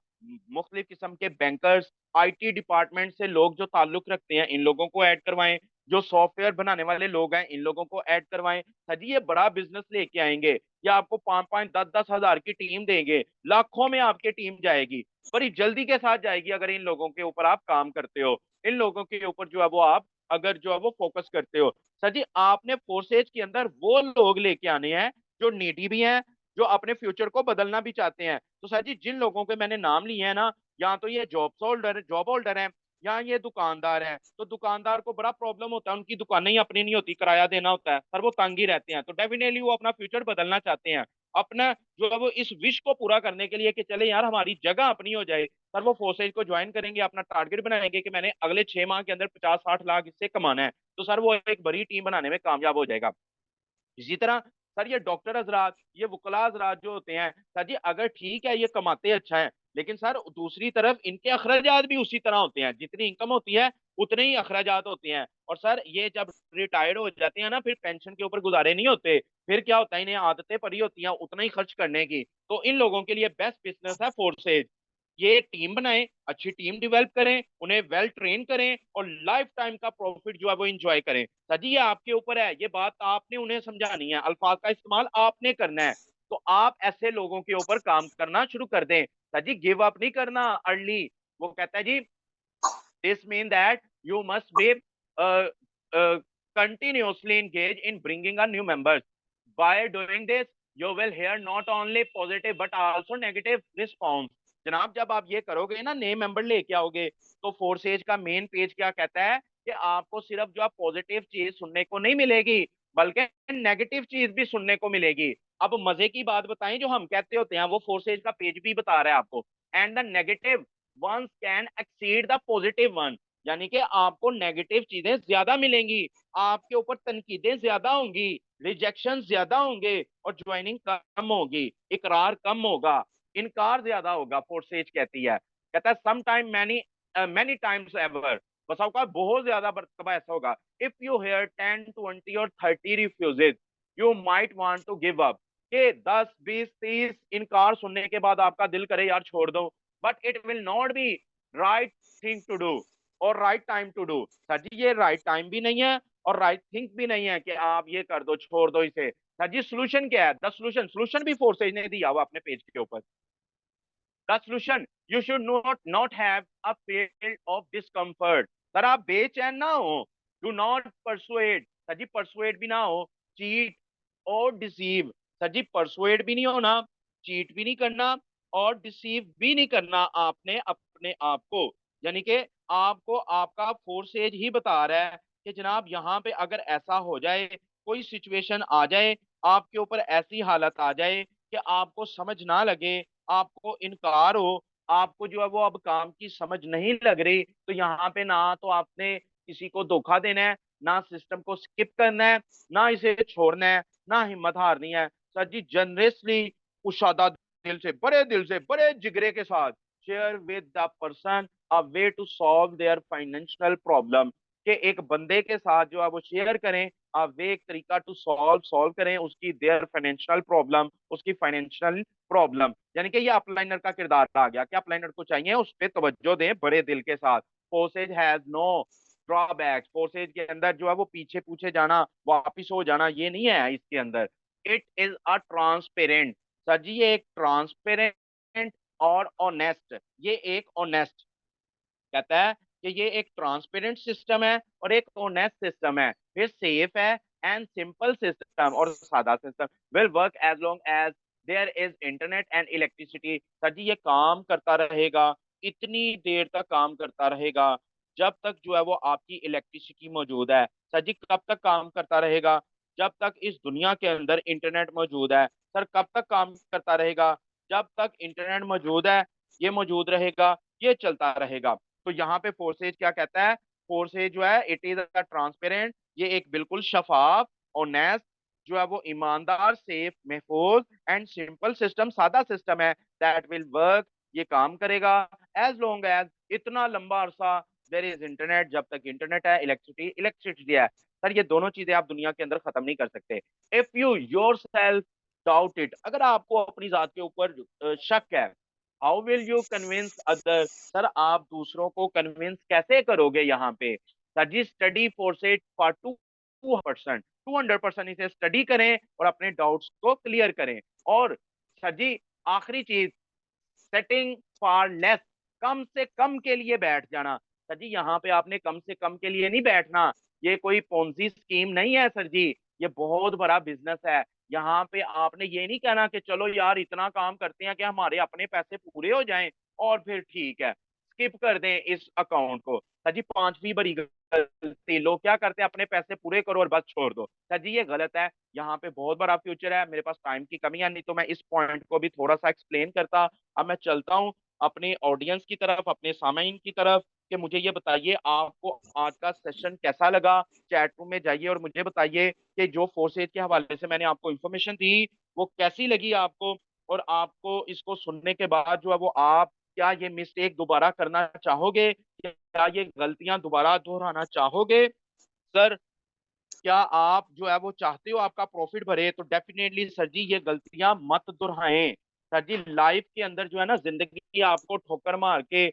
मुख्तलिफ किस्म के बैंकर्स, आईटी डिपार्टमेंट से लोग जो ताल्लुक रखते हैं, इन लोगों को ऐड करवाएं। जो सॉफ्टवेयर बनाने वाले लोग हैं, इन लोगों को ऐड करवाएं। सर जी ये बड़ा बिजनेस लेके आएंगे, या आपको 5-5 10-10 हजार की टीम देंगे, लाखों में आपकी टीम जाएगी, बड़ी जल्दी के साथ जाएगी, अगर इन लोगों के ऊपर आप काम करते हो, इन लोगों के ऊपर जो है वो आप अगर जो है वो फोकस करते हो। सर जी आपने फोर्सेज के अंदर वो लोग लेके आने हैं जो नीडी भी हैं, जो अपने फ्यूचर को बदलना भी चाहते हैं। तो सर जी जिन लोगों के मैंने नाम लिए हैं ना, या तो ये जॉब होल्डर हैं, या ये दुकानदार हैं। तो दुकानदार को बड़ा प्रॉब्लम होता है, उनकी दुकानें ही अपनी नहीं होती, किराया देना होता है सर, वो तंग ही रहते हैं। तो डेफिनेटली वो अपना फ्यूचर बदलना चाहते हैं, अपना जो है वो इस विश को पूरा करने के लिए कि चले यार हमारी जगह अपनी हो जाए, सर वो फोर्सेज को ज्वाइन करेंगे, अपना टारगेट बनाएंगे कि मैंने अगले 6 माह के अंदर 50-60 लाख इससे कमाना है। तो सर वो एक बड़ी टीम बनाने में कामयाब हो जाएगा। इसी तरह सर ये डॉक्टर हजरात, ये वकला हजरात जो होते हैं, सर जी अगर ठीक है ये कमाते अच्छा है, लेकिन सर दूसरी तरफ इनके अखराजात भी उसी तरह होते हैं, जितनी इनकम होती है उतने ही अखराजात होते हैं। और सर ये जब रिटायर्ड हो जाते हैं ना, फिर पेंशन के ऊपर गुजारे नहीं होते, फिर क्या होता है, इन्हें आदतें पड़ी होती हैं उतना ही खर्च करने की। तो इन लोगों के लिए बेस्ट बिजनेस है फोर्सेज। ये टीम बनाएं, अच्छी टीम डेवलप करें, उन्हें वेल ट्रेन करें, और लाइफ टाइम का प्रॉफिट जो है वो इंजॉय करें। सर जी ये आपके ऊपर है, ये बात आपने उन्हें समझानी है, अल्फाज का इस्तेमाल आपने करना है। तो आप ऐसे लोगों के ऊपर काम करना शुरू कर दें। सर जी गिव अप नहीं करना अर्ली। वो कहता है जी this mean that you must be uh, uh, continuously engaged in bringing a new members. By doing this, you will hear not only positive but also negative response. जनाब जब आप ये करोगे ना, नए मेंबर लेके आओगे, तो फोर्सेज का मेन पेज क्या कहता है कि आपको सिर्फ जो आप पॉजिटिव चीज सुनने को नहीं मिलेगी, बल्कि नेगेटिव चीज भी सुनने को मिलेगी। अब मजे की बात बताएं, जो हम कहते होते हैं वो फोर्सेज का पेज भी बता रहा है आपको। And the negative ones can exceed the positive one, यानी कि आपको नेगेटिव चीजें ज्यादा मिलेंगी, आपके ऊपर तनकीदें ज्यादा होंगी, रिजेक्शन ज्यादा होंगे, और ज्वाइनिंग कम होगी, इकरार कम होगा, इनकार ज्यादा होगा। फोर्सेज कहती है, कहता है some time many many times ever, बस का बहुत ज्यादा मरतबा ऐसा होगा। इफ यू हेयर 10, 20 और 30 refuses, you might want to give up, के 10, 20, 30 इनकार सुनने के बाद आपका दिल करे यार छोड़ दो, but it will not be right thing to do और right time to do. Sir ji ये राइट टाइम भी नहीं है और राइट थिंक भी नहीं है कि आप ये कर दो, छोड़ दो इसे। सर जी सोल्यूशन क्या है? द सोल्यूशन भी फोर्सेज ने दिया हुआ अपने पेज के ऊपर। The solution, you should not not have a feel of discomfort. Sir आप बेचैन ना हो, डू नॉट परसुएड, सर जी परसुएड भी ना हो, चीट और डिसीव। सर जी परसुएड भी नहीं होना, चीट भी नहीं करना, और डिसीव भी नहीं करना आपने अपने आप को। यानी कि आपको आपका फोर्सेज ही बता रहा है कि जनाब यहाँ पे अगर ऐसा हो जाए, कोई सिचुएशन आ जाए, आपके ऊपर ऐसी हालत आ जाए कि आपको समझ ना लगे, आपको इनकार हो, आपको जो है वो अब काम की समझ नहीं लग रही, तो यहाँ पे ना तो आपने किसी को धोखा देना है, ना सिस्टम को स्किप करना है, ना इसे छोड़ना है, ना हिम्मत हारनी है। सर जी जनरसली, कुशादा दिल से, बड़े दिल से, बड़े जिगरे के साथ share with the person a way to solve their financial problem, के एक बंदे के साथ जो है वो शेयर करें, आप वे एक तरीका टू सॉल्व सॉल्व करें उसकी देयर फाइनेंशियल प्रॉब्लम, उसकी फाइनेंशियल प्रॉब्लम। यानी कि ये अपलाइनर का किरदार आ गया कि अपलाइनर को चाहिए उस पर तवज्जो दें बड़े दिल के साथ। Forsage has no drawbacks, Forsage के अंदर जो है वो पीछे पूछे जाना, वापिस हो जाना, ये नहीं है इसके अंदर। It is a transparent, sir ji ये एक ट्रांसपेरेंट और ऑनेस्ट, ये एक ऑनेस्ट, कहता है कि ये एक ट्रांसपेरेंट सिस्टम है और एक ऑनेस्ट सिस्टम है, फिर सेफ है एंड सिंपल सिस्टम, और सादा system will work as long as there is internet and electricity. Sir ji ये काम करता रहेगा, इतनी देर तक काम करता रहेगा जब तक जो है वो आपकी इलेक्ट्रिसिटी मौजूद है। सर जी कब तक काम करता रहेगा? जब तक इस दुनिया के अंदर इंटरनेट मौजूद है। सर कब तक काम करता रहेगा? जब तक इंटरनेट मौजूद है, ये मौजूद रहेगा, ये चलता रहेगा। तो यहाँ पे फोर्सेज क्या कहता है, फोर्सेज जो है इट इज अ ट्रांसपेरेंट, ये एक बिल्कुल शफाफ, ऑनेस्ट, जो है वो ईमानदार, सेफ, महफूज एंड सिंपल सिस्टम, सादा सिस्टम है, दैट विल वर्क, ये काम करेगा एज लॉन्ग एज, इतना लंबा अरसा देयर इज इंटरनेट, जब तक इंटरनेट है, इलेक्ट्रिसिटी इलेक्ट्रिसिटी है। सर ये दोनों चीजें आप दुनिया के अंदर खत्म नहीं कर सकते। If you your self doubt it, अगर आपको अपनी जात के ऊपर शक है, how will you convince other, sir आप दूसरों को कन्विंस कैसे करोगे यहाँ पे। सर जी स्टडी फोर्सेट फॉर 2%, 200% इसे स्टडी करें और अपने डाउट्स को क्लियर करें। और सर जी आखिरी चीज, सेटिंग फॉर लेस, कम से कम के लिए बैठ जाना। सर जी यहाँ पे आपने कम से कम के लिए नहीं बैठना, ये कोई पोंजी स्कीम नहीं है सर जी, ये बहुत बड़ा बिजनेस है। यहाँ पे आपने ये नहीं कहना कि चलो यार इतना काम करते हैं कि हमारे अपने पैसे पूरे हो जाएं और फिर ठीक है स्किप कर दें इस अकाउंट को। सर जी पांचवी बड़ी गलती, लोग क्या करते हैं अपने पैसे पूरे करो और बस छोड़ दो, सर जी ये गलत है। यहाँ पे बहुत बड़ा फ्यूचर है, मेरे पास टाइम की कमी है, नहीं तो मैं इस पॉइंट को भी थोड़ा सा एक्सप्लेन करता। अब मैं चलता हूँ अपने ऑडियंस की तरफ, अपने सामाइन की तरफ, कि मुझे ये बताइए आपको आज का सेशन कैसा लगा। चैट रूम में जाइए और मुझे बताइए कि जो फोर्सेज के हवाले से मैंने आपको इन्फॉर्मेशन दी वो कैसी लगी आपको, और आपको इसको सुनने के बाद जो है वो आप क्या ये मिस्टेक दोबारा करना चाहोगे, क्या ये गलतियां दोबारा दोहराना चाहोगे। सर क्या आप जो है वो चाहते हो आपका प्रॉफिट बढ़े, तो डेफिनेटली सर जी ये गलतियां मत दोहराएं। सर जी लाइफ के अंदर जो है ना, जिंदगी आपको ठोकर मार के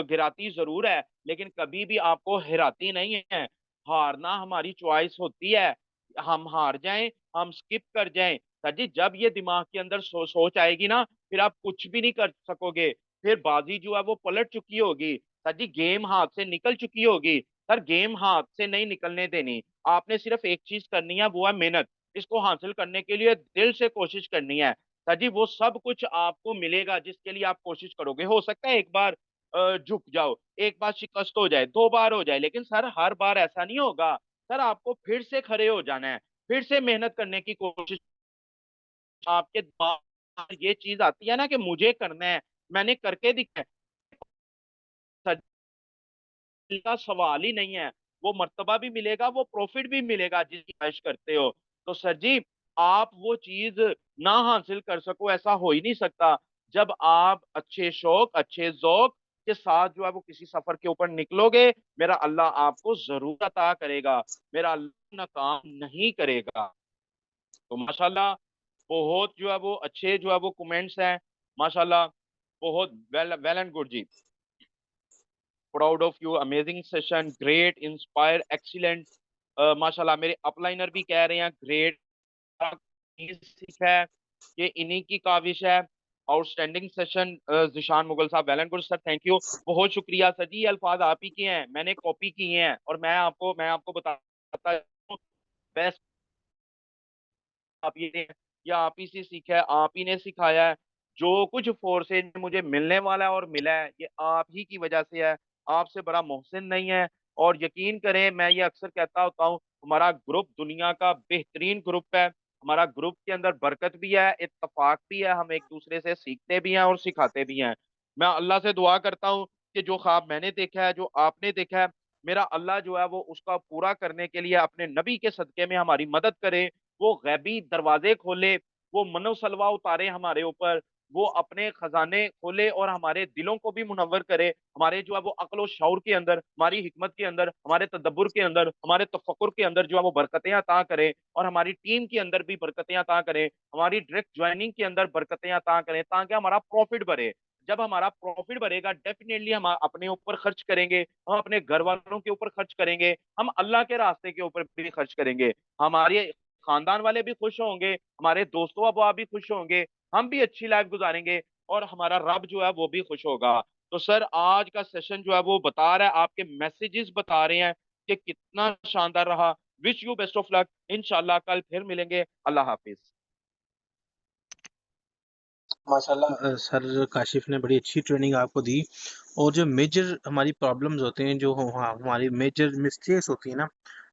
गिराती जरूर है, लेकिन कभी भी आपको हिराती नहीं है। हारना हमारी चॉइस होती है, हम हार जाएं, हम स्किप कर जाएं। सर जी जब ये दिमाग के अंदर सोच आएगी ना, फिर आप कुछ भी नहीं कर सकोगे, फिर बाजी जो है वो पलट चुकी होगी। सर जी गेम हाथ से निकल चुकी होगी। सर गेम हाथ से नहीं निकलने देनी, आपने सिर्फ एक चीज करनी है, वो है मेहनत। इसको हासिल करने के लिए दिल से कोशिश करनी है। सर जी वो सब कुछ आपको मिलेगा जिसके लिए आप कोशिश करोगे। हो सकता है एक बार झुक जाओ, एक बार शिकस्त हो जाए, दो बार हो जाए, लेकिन सर हर बार ऐसा नहीं होगा। सर आपको फिर से खड़े हो जाना है, फिर से मेहनत करने की कोशिश। आपके दिमाग में ये चीज आती है ना कि मुझे करना है, मैंने करके दिखा है, सर का सवाल ही नहीं है। वो मर्तबा भी मिलेगा, वो प्रॉफिट भी मिलेगा जिसकी ख्वाहिश करते हो। तो सर जी आप वो चीज ना हासिल कर सको, ऐसा हो ही नहीं सकता। जब आप अच्छे शौक, अच्छे ज़ौक के साथ जो है वो किसी सफर के ऊपर निकलोगे, मेरा अल्लाह आपको जरूर अता करेगा, मेरा अल्लाह नाकाम नहीं करेगा। तो माशाल्लाह बहुत जो है वो अच्छे जो है वो कमेंट्स हैं, माशाल्लाह, बहुत वेल वेल एंड गुड जी। Proud of you, amazing session, great, inspire, excellent. माशाल्लाह मेरे अपलाइनर भी कह रहे हैं ग्रेट, सीखा है, ये इन्हीं की काविश है। आउटस्टैंडिंग सेशन जिशान मुगल साहब, well and good sir, thank you, बहुत शुक्रिया सर जी। ये अल्फाज आप ही के हैं, मैंने कॉपी किए हैं, और मैं आपको बताता हूँ बेस्ट आप ही ने, या आप ही से सीखा है, आप ही ने सिखाया है। जो कुछ फोर्सेज मुझे मिलने वाला है और मिला है, ये आप ही की वजह से है, आपसे बड़ा मोहसिन नहीं है। और यकीन करें, मैं ये अक्सर कहता होता हूँ, हमारा ग्रुप दुनिया का बेहतरीन ग्रुप है। हमारा ग्रुप के अंदर बरकत भी है, इत्तेफाक भी है, हम एक दूसरे से सीखते भी हैं और सिखाते भी हैं। मैं अल्लाह से दुआ करता हूँ कि जो ख्वाब मैंने देखा है, जो आपने देखा है, मेरा अल्लाह जो है वो उसका पूरा करने के लिए अपने नबी के सदके में हमारी मदद करे। वो गैबी दरवाजे खोले, वो मनोसलवा उतारे हमारे ऊपर, वो अपने खजाने खोले और हमारे दिलों को भी मुनव्वर करे, हमारे जो है वो अक्ल और शऊर के अंदर, हमारी हिकमत के अंदर, हमारे तदब्बुर के अंदर, हमारे तफक्कुर के अंदर जो है वो बरकतें अता करे, और हमारी टीम के अंदर भी बरकतें अता करे, हमारी डायरेक्ट ज्वाइनिंग के अंदर बरकतें अता करें, ताकि हमारा प्रॉफिट बढ़े। जब हमारा प्रॉफिट बढ़ेगा, डेफिनेटली हम अपने ऊपर खर्च करेंगे, हम अपने घर वालों के ऊपर खर्च करेंगे, हम अल्लाह के रास्ते के ऊपर भी खर्च करेंगे, हमारे खानदान वाले भी खुश होंगे, हमारे दोस्तों अहबाब भी खुश होंगे, हम भी अच्छी लाइफ गुजारेंगे, और हमारा रब जो है वो भी खुश होगा। तो सर आज का सेशन जो है वो बता रहा है, आपके मैसेजेस बता रहे हैं कि कितना शानदार रहा। Wish you best of luck, इंशाल्लाह कल फिर मिलेंगे। अल्लाह हाफिज। माशाल्लाह सर काशिफ ने बड़ी अच्छी ट्रेनिंग आपको दी, और जो मेजर हमारी प्रॉब्लम्स होते हैं, जो हाँ हमारी मेजर मिस्टेक्स होती है ना,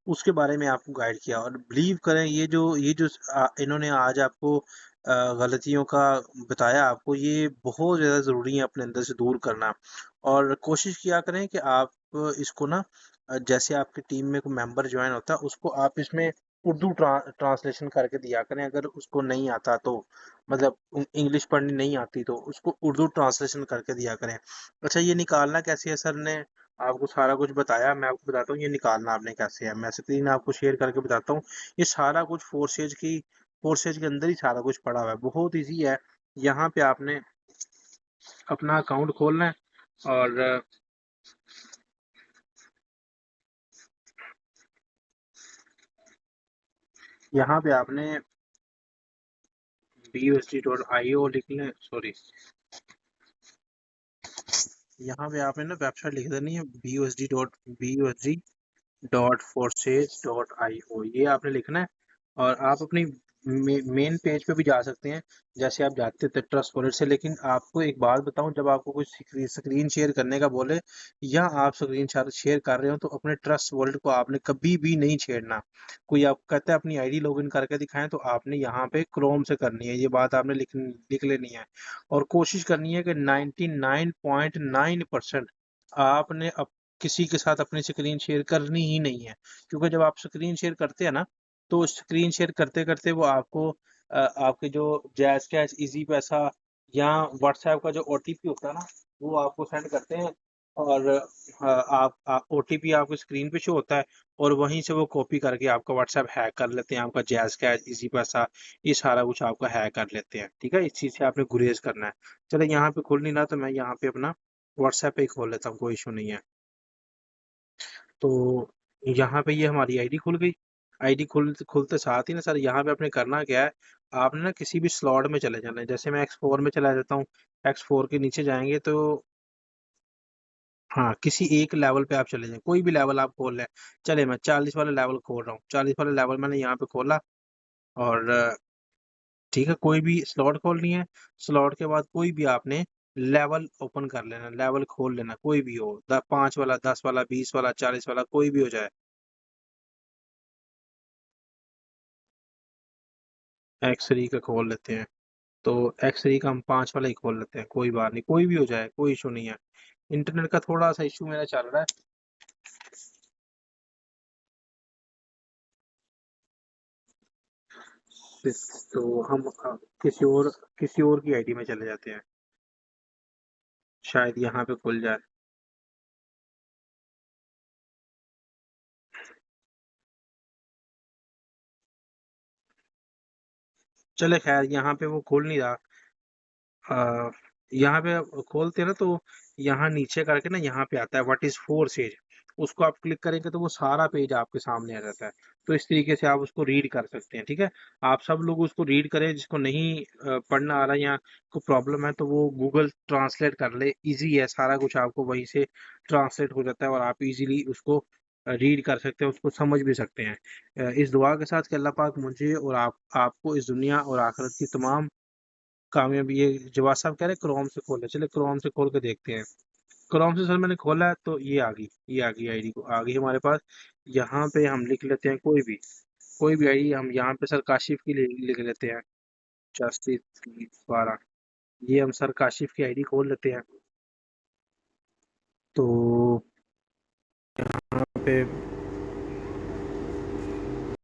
उसके बारे में आपको गाइड किया। और बिलीव करें, ये जो इन्होंने आज आपको गलतियों का बताया आपको, ये बहुत ज़्यादा ज़रूरी है अपने अंदर से दूर करना। और कोशिश किया करें कि आप इसको ना जैसे आपकी टीम में कोई मेंबर ज्वाइन होता है उसको आप इसमें उर्दू ट्रांसलेशन करके दिया करें, अगर उसको नहीं आता तो, मतलब इंग्लिश पढ़नी नहीं आती तो उसको उर्दू ट्रांसलेशन करके दिया करें। अच्छा, ये निकालना कैसे है? सर ने आपको सारा कुछ बताया, मैं आपको बताता हूँ ये निकालना आपने कैसे है। मैं स्क्रीन आपको शेयर करके बताता हूँ। ये सारा कुछ फोर्सेज के अंदर ही सारा कुछ पड़ा हुआ है, बहुत इजी है। यहाँ पे आपने अपना अकाउंट खोलना है और यहाँ पे आपने busd.io लिखना है, सॉरी, यहाँ पे आपने ना वेबसाइट लिख देनी है busd.forces.io, ये आपने लिखना है। और आप अपनी मेन पेज पे भी जा सकते हैं जैसे आप जाते थे ट्रस्ट वॉलेट से। लेकिन आपको एक बात बताऊं, जब आपको कुछ स्क्रीन शेयर करने का बोले या आप स्क्रीन शेयर कर रहे हो तो अपने ट्रस्ट वॉलेट को आपने कभी भी नहीं छेड़ना। कोई आपको कहता है अपनी आईडी लॉगिन करके दिखाएं, तो आपने यहाँ पे क्रोम से करनी है, ये बात आपने लिख लेनी है। और कोशिश करनी है कि 99.9% आपने किसी के साथ अपनी स्क्रीन शेयर करनी ही नहीं है। क्योंकि जब आप स्क्रीन शेयर करते हैं ना, तो स्क्रीन शेयर करते करते वो आपको आपके जो जैज कैश, इजी पैसा या व्हाट्सएप का जो ओटीपी होता है ना, वो आपको सेंड करते हैं। और आप ओटीपी आपको स्क्रीन पे शो होता है, और वहीं से वो कॉपी करके आपका व्हाट्सएप हैक कर लेते हैं, आपका जैज कैश, इजी पैसा, ये सारा कुछ आपका हैक कर लेते हैं। ठीक है, इस चीज़ से आपने गुरेज करना है। चलो, यहाँ पे खुल नहीं रहा तो मैं यहाँ पे अपना व्हाट्सएप पे ही खोल लेता हूँ, कोई इशू नहीं है। तो यहाँ पे ये हमारी आईडी खुल गई। आईडी खुलते साथ ही ना सर, यहाँ पे आपने करना क्या है, आपने ना किसी भी स्लॉट में चले जाना है। जैसे मैं X4 में चला जाता हूँ, X4 के नीचे जाएंगे तो हाँ, किसी एक लेवल पे आप चले जाएं, कोई भी लेवल आप खोल लें। चले, मैं 40 वाला लेवल खोल रहा हूँ, 40 वाला लेवल मैंने यहाँ पे खोला। और ठीक है, कोई भी स्लॉट खोलनी है। स्लॉट के बाद कोई भी आपने लेवल ओपन कर लेना, लेवल खोल लेना, कोई भी हो, 5 वाला, 10 वाला, 20 वाला, 40 वाला, कोई भी हो जाए। X3 का खोल लेते हैं, तो X3 का हम 5 वाला ही खोल लेते हैं, कोई बात नहीं, कोई भी हो जाए, कोई इशू नहीं है। इंटरनेट का थोड़ा सा इशू मेरा चल रहा है। तो हम किसी और की आईडी में चले जाते हैं, शायद यहाँ पे खुल जाए। चले खैर, यहाँ पे वो खोल नहीं रहा। अ, यहाँ पे खोलते हैं ना, तो यहाँ नीचे करके ना यहाँ पे आता है व्हाट इज फोर सेज, उसको आप क्लिक करेंगे तो वो सारा पेज आपके सामने आ जाता है। तो इस तरीके से आप उसको रीड कर सकते हैं। ठीक है, आप सब लोग उसको रीड करें, जिसको नहीं पढ़ना आ रहा है या को प्रॉब्लम है तो वो गूगल ट्रांसलेट कर ले, इजी है सारा कुछ, आपको वहीं से ट्रांसलेट हो जाता है और आप इजीली उसको रीड कर सकते हैं, उसको समझ भी सकते हैं। इस दुआ के साथ कि अल्लाह पाक मुझे और आपको इस दुनिया और आखिरत की तमाम कामयाबी, ये जवाब साहब कह रहे क्रोम से खोले, चले क्रोम से खोल के देखते हैं। क्रोम से सर मैंने खोला है तो ये आ गई आईडी को आ गई हमारे पास। यहाँ पे हम लिख लेते हैं कोई भी आईडी, हम यहाँ पे सर काशिफ की लिख लेते हैं, जस्टिस 12। ये हम सर काशिफ की आईडी खोल लेते हैं। तो यहाँ पे